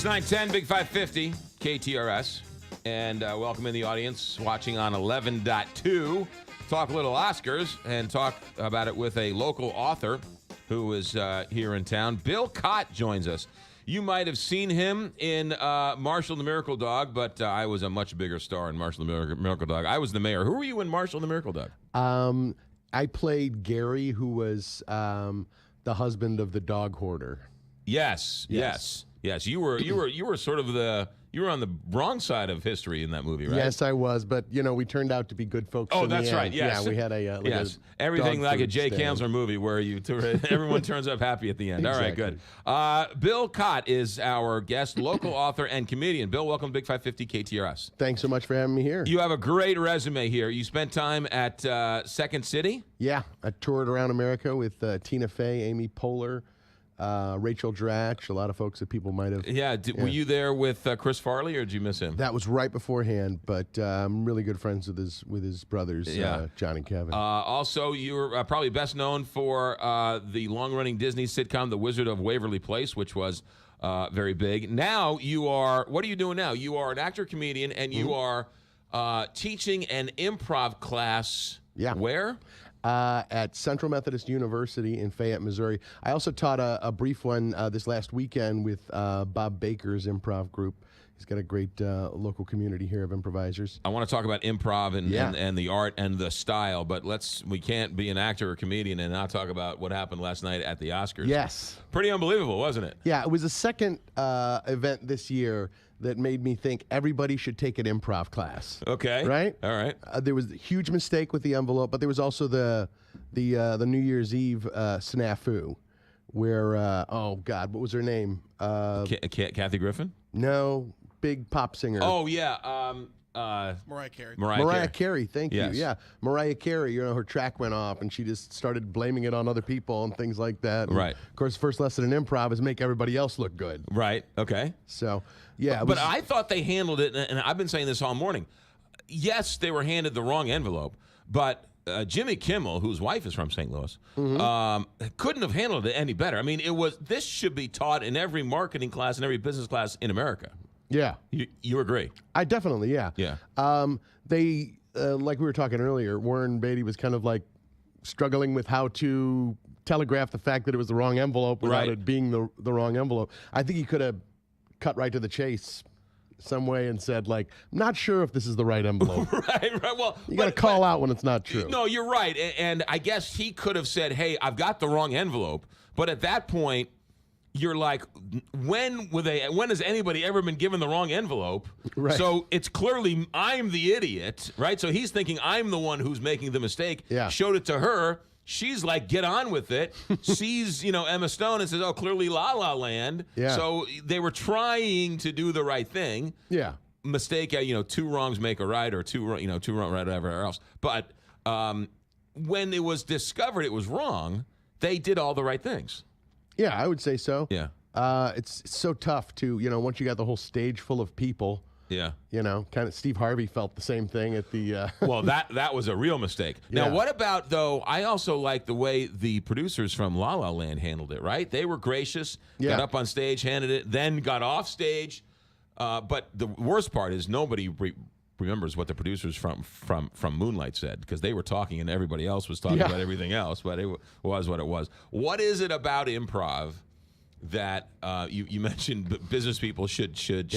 910, Big 550, KTRS. And welcome in the audience watching on 11.2. Talk a little Oscars and talk about it with a local author who is here in town. Bill Cott joins us. You might have seen him in Marshall and the Miracle Dog, but I was a much bigger star in Marshall and the Miracle Dog. I was the mayor. Who were you in Marshall and the Miracle Dog? I played Gary, who was the husband of the dog hoarder. Yes. You were sort of you were on the wrong side of history in that movie, right? Yes, I was, but we turned out to be good folks. Oh, in the that's end. right. Yes, yeah, we had a everything like a Jay stand. Kanzler movie where everyone turns up happy at the end. Exactly. All right, good. Bill Cott is our guest, local author and comedian. Bill, welcome to Big 550 KTRS. Thanks so much for having me here. You have a great resume here. You spent time at Second City. Yeah, I toured around America with Tina Fey, Amy Poehler, Rachel Dratch, a lot of folks that people might have. Yeah, were you there with Chris Farley, or did you miss him? That was right beforehand, but I'm really good friends with his brothers, John and Kevin. Also, you're probably best known for the long-running Disney sitcom The Wizard of Waverly Place, which was very big. Now what are you doing now? You are an actor-comedian, and you are teaching an improv class. Yeah. Where? At Central Methodist University in Fayette, Missouri. I also taught a brief one this last weekend with Bob Baker's improv group. He's got a great local community here of improvisers. I want to talk about improv and the art and the style, but we can't be an actor or comedian and not talk about what happened last night at the Oscars. Yes. Pretty unbelievable, wasn't it? Yeah, it was the second event this year that made me think everybody should take an improv class. Okay. Right? All right. There was a huge mistake with the envelope, but there was also the New Year's Eve snafu where, oh, God, what was her name? Kathy Griffin? No, big pop singer. Oh, yeah. Mariah Carey. Mariah Carey, thank Yes. you. Yeah, Mariah Carey, her track went off and she just started blaming it on other people and things like that. And right. Of course, first lesson in improv is make everybody else look good. Right, okay. So, yeah. But I thought they handled it, and I've been saying this all morning. Yes, they were handed the wrong envelope, but Jimmy Kimmel, whose wife is from St. Louis, couldn't have handled it any better. I mean, this should be taught in every marketing class and every business class in America. Yeah. You agree? I definitely, yeah. Yeah. They, like we were talking earlier, Warren Beatty was kind of like struggling with how to telegraph the fact that it was the wrong envelope without it being the wrong envelope. I think he could have cut right to the chase some way and said, like, not sure if this is the right envelope. Right. Well, you got to call out when it's not true. No, you're right. And I guess he could have said, hey, I've got the wrong envelope. But at that point, you're like, when has anybody ever been given the wrong envelope? Right. So it's clearly I'm the idiot, right? So he's thinking I'm the one who's making the mistake. Yeah. Showed it to her. She's like, get on with it. Sees, Emma Stone and says, oh, clearly La La Land. Yeah. So they were trying to do the right thing. Yeah. Mistake, two wrongs make a right, or two wrong, right, whatever else. But when it was discovered it was wrong, they did all the right things. Yeah, I would say so. Yeah. It's so tough to, once you got the whole stage full of people. Yeah. Kind of Steve Harvey felt the same thing at the... Well, that was a real mistake. Now, what about, though, I also like the way the producers from La La Land handled it, right? They were gracious, got up on stage, handed it, then got off stage. But the worst part is nobody remembers what the producers from Moonlight said, because they were talking and everybody else was talking about everything else, but it was what it was. What is it about improv that you mentioned business people should take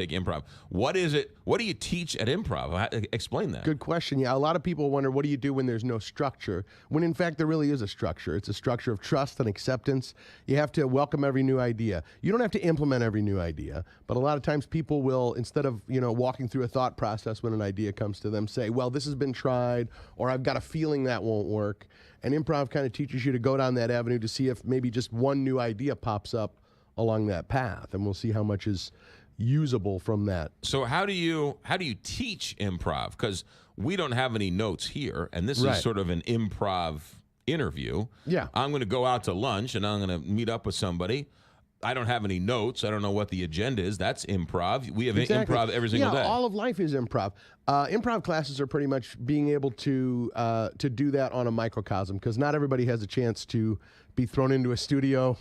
improv? What is it? What do you teach at improv? Explain that. Good question. Yeah, a lot of people wonder, what do you do when there's no structure? When in fact there really is a structure. It's a structure of trust and acceptance. You have to welcome every new idea. You don't have to implement every new idea, but a lot of times people will, instead of walking through a thought process when an idea comes to them, say, well, this has been tried, or I've got a feeling that won't work. And improv kind of teaches you to go down that avenue to see if maybe just one new idea pops up along that path, and we'll see how much is usable from that. So how do you teach improv? Because we don't have any notes here, and this is sort of an improv interview. Yeah. I'm going to go out to lunch, and I'm going to meet up with somebody. I don't have any notes. I don't know what the agenda is. That's improv. We have improv every single day. Yeah, all of life is improv. Improv classes are pretty much being able to do that on a microcosm, because not everybody has a chance to be thrown into a studio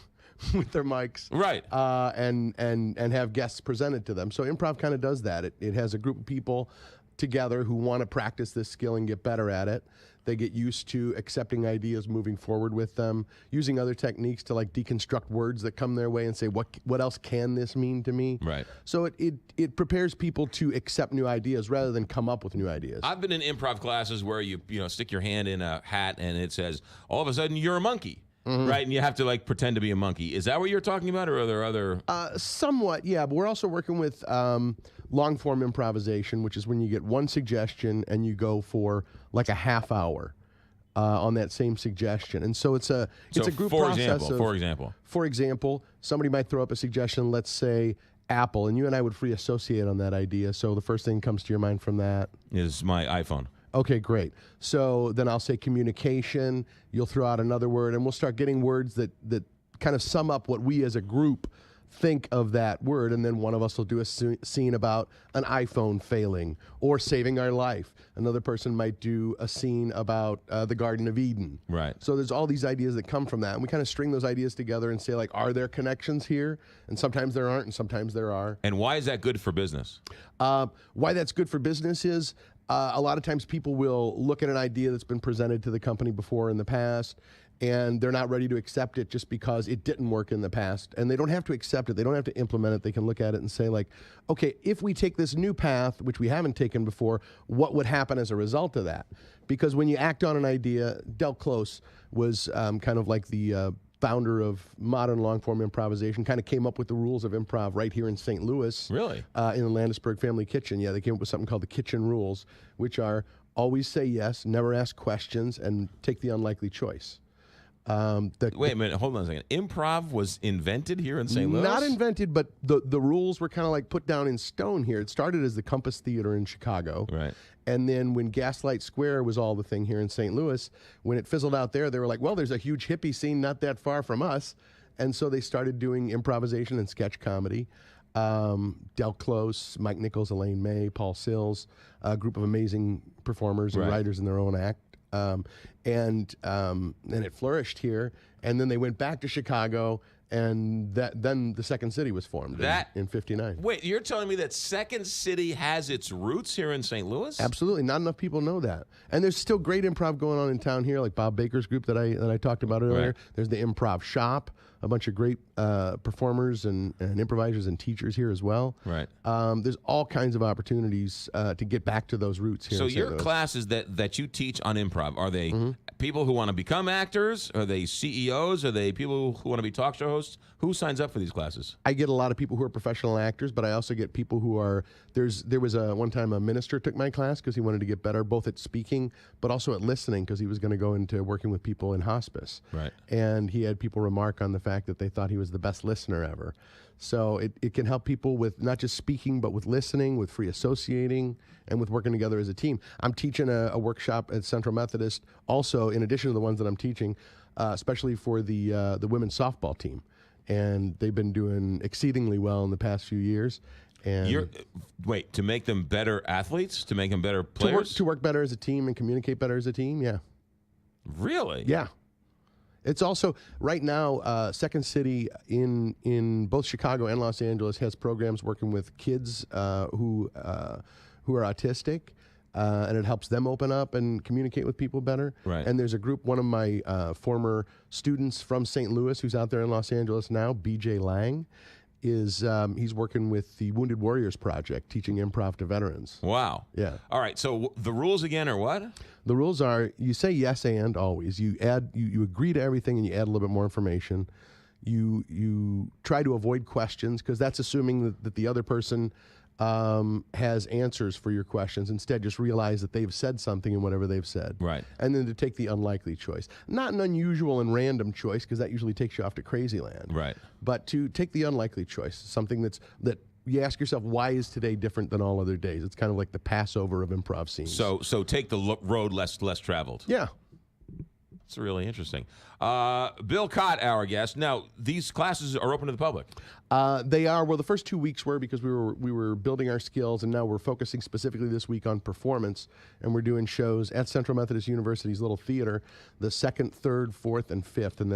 with their mics, right? And have guests presented to them. So improv kind of does that. It has a group of people together who want to practice this skill and get better at it. They get used to accepting ideas, moving forward with them, using other techniques to like deconstruct words that come their way and say, what else can this mean to me? Right. So it prepares people to accept new ideas rather than come up with new ideas. I've been in improv classes where you stick your hand in a hat and it says, all of a sudden you're a monkey. Right, and you have to like pretend to be a monkey. Is that what you're talking about, or are there other? Somewhat, yeah. But we're also working with long form improvisation, which is when you get one suggestion and you go for like a half hour on that same suggestion. And so it's a group process. For example, somebody might throw up a suggestion. Let's say Apple, and you and I would free associate on that idea. So the first thing that comes to your mind from that is my iPhone. Okay, great. So then I'll say communication, you'll throw out another word, and we'll start getting words that kind of sum up what we as a group think of that word, and then one of us will do a scene about an iPhone failing or saving our life. Another person might do a scene about the Garden of Eden. Right. So there's all these ideas that come from that, and we kind of string those ideas together and say, like, are there connections here? And sometimes there aren't, and sometimes there are. And why is that good for business? Why that's good for business is a lot of times people will look at an idea that's been presented to the company before in the past, and they're not ready to accept it just because it didn't work in the past. And they don't have to accept it. They don't have to implement it. They can look at it and say, like, okay, if we take this new path, which we haven't taken before, what would happen as a result of that? Because when you act on an idea, Del Close was kind of like the founder of modern long-form improvisation, kind of came up with the rules of improv right here in St. Louis. Really? In the Landisburg Family Kitchen. Yeah, they came up with something called the Kitchen Rules, which are always say yes, never ask questions, and take the unlikely choice. Wait a minute, hold on a second. Improv was invented here in St. Louis? Not invented, but the rules were kind of like put down in stone here. It started as the Compass Theater in Chicago. Right. And then when Gaslight Square was all the thing here in St. Louis, when it fizzled out there, they were like, well, there's a huge hippie scene not that far from us. And so they started doing improvisation and sketch comedy. Del Close, Mike Nichols, Elaine May, Paul Sills, a group of amazing performers and writers in their own act. And it flourished here, and then they went back to Chicago, and then the Second City was formed in 59. Wait, you're telling me that Second City has its roots here in St. Louis? Absolutely. Not enough people know that. And there's still great improv going on in town here, like Bob Baker's group that I talked about earlier. Right. There's the Improv Shop, a bunch of great performers and improvisers and teachers here as well. Right. There's all kinds of opportunities to get back to those roots here. So in St. your Louis. classes that you teach on improv, are they people who want to become actors? Are they CEOs? Are they people who want to be talk show hosts? Who signs up for these classes? I get a lot of people who are professional actors, but I also get people who are, there was one time a minister took my class because he wanted to get better both at speaking, but also at listening because he was going to go into working with people in hospice. Right. And he had people remark on the fact that they thought he was the best listener ever. So it can help people with not just speaking, but with listening, with free associating, and with working together as a team. I'm teaching a workshop at Central Methodist also, in addition to the ones that I'm teaching, especially for the women's softball team. And they've been doing exceedingly well in the past few years. And wait, to make them better athletes? To make them better players? To work better as a team and communicate better as a team, yeah. Really? Yeah. It's also, right now, Second City in both Chicago and Los Angeles has programs working with kids who are autistic, and it helps them open up and communicate with people better. Right. And there's a group, one of my former students from St. Louis who's out there in Los Angeles now, BJ Lang, he's working with the Wounded Warriors Project, teaching improv to veterans. Wow. Yeah. All right, so the rules again are what? The rules are, you say yes and always. You agree to everything and you add a little bit more information. You try to avoid questions because that's assuming that the other person has answers for your questions. Instead, just realize that they've said something in whatever they've said. Right. And then to take the unlikely choice. Not an unusual and random choice because that usually takes you off to crazy land. Right. But to take the unlikely choice, something that you ask yourself, why is today different than all other days? It's kind of like the Passover of improv scenes. So take the road less traveled. Yeah. It's really interesting. Bill Cott, our guest. Now, these classes are open to the public. They are. Well, the first 2 weeks were because we were building our skills, and now we're focusing specifically this week on performance, and we're doing shows at Central Methodist University's Little Theater, the 2nd, 3rd, 4th, and 5th. And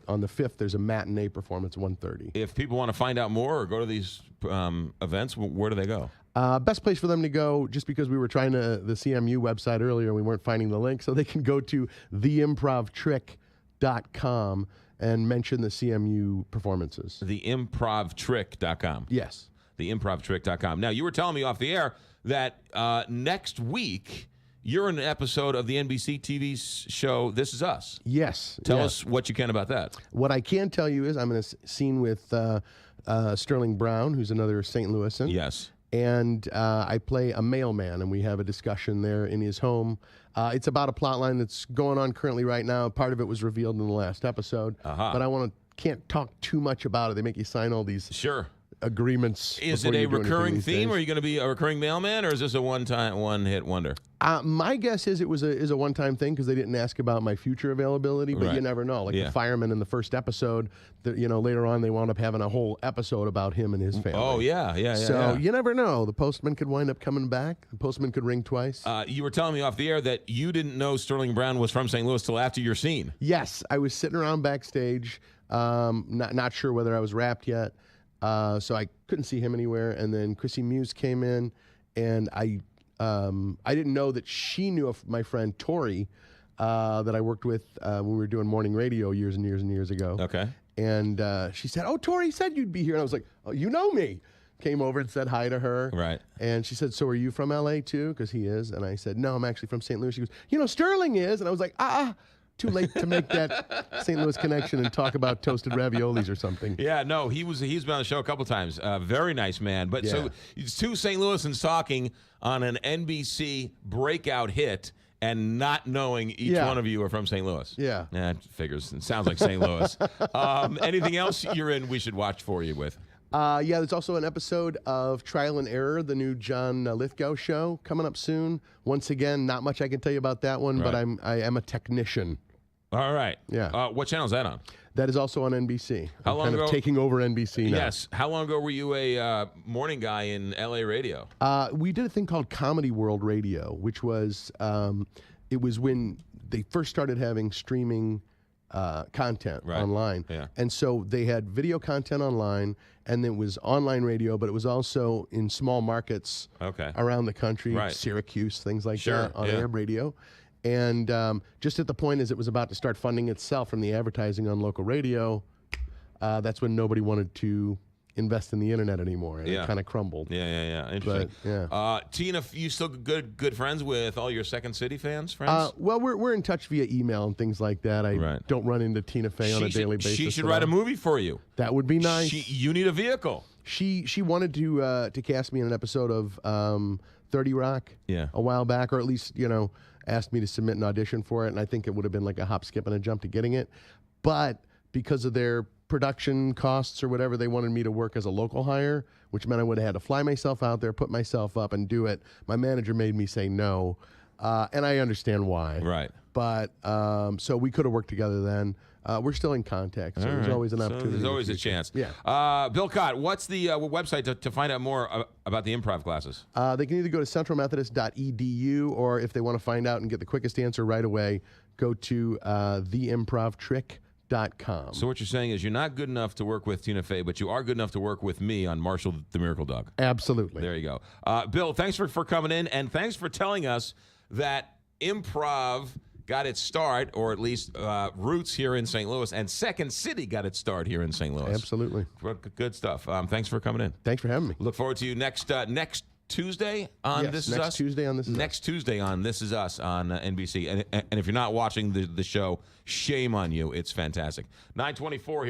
on the 5th, there's a matinee performance, 1:30. If people want to find out more or go to these events, where do they go? Best place for them to go, just because we were trying the CMU website earlier, we weren't finding the link, so they can go to theimprovtrick.com and mention the CMU performances. Theimprovtrick.com. Yes. Theimprovtrick.com. Now, you were telling me off the air that next week you're in an episode of the NBC TV show This Is Us. Yes. Tell us what you can about that. What I can tell you is I'm in a scene with Sterling Brown, who's another St. Louisan. Yes. And I play a mailman, and we have a discussion there in his home. It's about a plot line that's going on currently right now. Part of it was revealed in the last episode, but I can't talk too much about it. They make you sign all these agreements. Is it a recurring theme? Are you going to be a recurring mailman, or is this a one-hit wonder? My guess is it was a one-time thing because they didn't ask about my future availability, but you never know. Like the fireman in the first episode, later on they wound up having a whole episode about him and his family. Oh, yeah. So you never know. The postman could wind up coming back. The postman could ring twice. You were telling me off the air that you didn't know Sterling Brown was from St. Louis till after your scene. Yes. I was sitting around backstage, not sure whether I was wrapped yet. So I couldn't see him anywhere. And then Chrissy Muse came in, and I didn't know that she knew of my friend Tori that I worked with when we were doing morning radio years and years and years ago. Okay. And she said, "Oh, Tori said you'd be here." And I was like, "Oh, you know me." Came over and said hi to her. Right. And she said, "So are you from L.A. too?" Because he is. And I said, "No, I'm actually from St. Louis." She goes, "Sterling is." And I was like, too late to make that St. Louis connection and talk about toasted raviolis or something. Yeah, no, he's been on the show a couple times. Very nice man. But so it's two St. Louisans talking on an NBC breakout hit and not knowing each one of you are from St. Louis. Yeah. It figures. It sounds like St. Louis. Anything else you're in we should watch for you with? There's also an episode of Trial and Error, the new John Lithgow show coming up soon. Once again, not much I can tell you about that one, but I am a technician. All right. Yeah. What channel is that on? That is also on NBC. How long ago? Taking over NBC now. Yes. How long ago were you a morning guy in LA radio? We did a thing called Comedy World Radio, which was it was when they first started having streaming content online. Yeah. And so they had video content online, and it was online radio, but it was also in small markets around the country, Syracuse, things like that, on AM radio. And just at the point as it was about to start funding itself from the advertising on local radio, that's when nobody wanted to invest in the internet anymore, and it kind of crumbled. Yeah. Interesting. But, Tina, you still good friends with all your Second City friends? Well, we're in touch via email and things like that. I don't run into Tina Fey on a daily basis. She should write a movie for you. That would be nice. You need a vehicle. She wanted to cast me in an episode of 30 Rock a while back, or at least asked me to submit an audition for it, and I think it would have been like a hop, skip, and a jump to getting it. But because of their production costs or whatever, they wanted me to work as a local hire, which meant I would have had to fly myself out there, put myself up, and do it. My manager made me say no, and I understand why. Right. But so we could have worked together then. We're still in contact, so there's always an opportunity. There's always a chance. Yeah. Bill Cott, what's the website to find out more about the improv classes? They can either go to centralmethodist.edu, or if they want to find out and get the quickest answer right away, go to theimprovtrick.com. So what you're saying is you're not good enough to work with Tina Fey, but you are good enough to work with me on Marshall the Miracle Dog. Absolutely. There you go. Bill, thanks for coming in, and thanks for telling us that improv got its start, or at least roots here in St. Louis, and Second City got its start here in St. Louis. Absolutely. Good stuff. Thanks for coming in. Thanks for having me. Look forward to you next Tuesday on This Is Us. Next Tuesday on This Is Us. Next Tuesday on This Is Us on NBC. And if you're not watching the show, shame on you. It's fantastic. 9:24 here.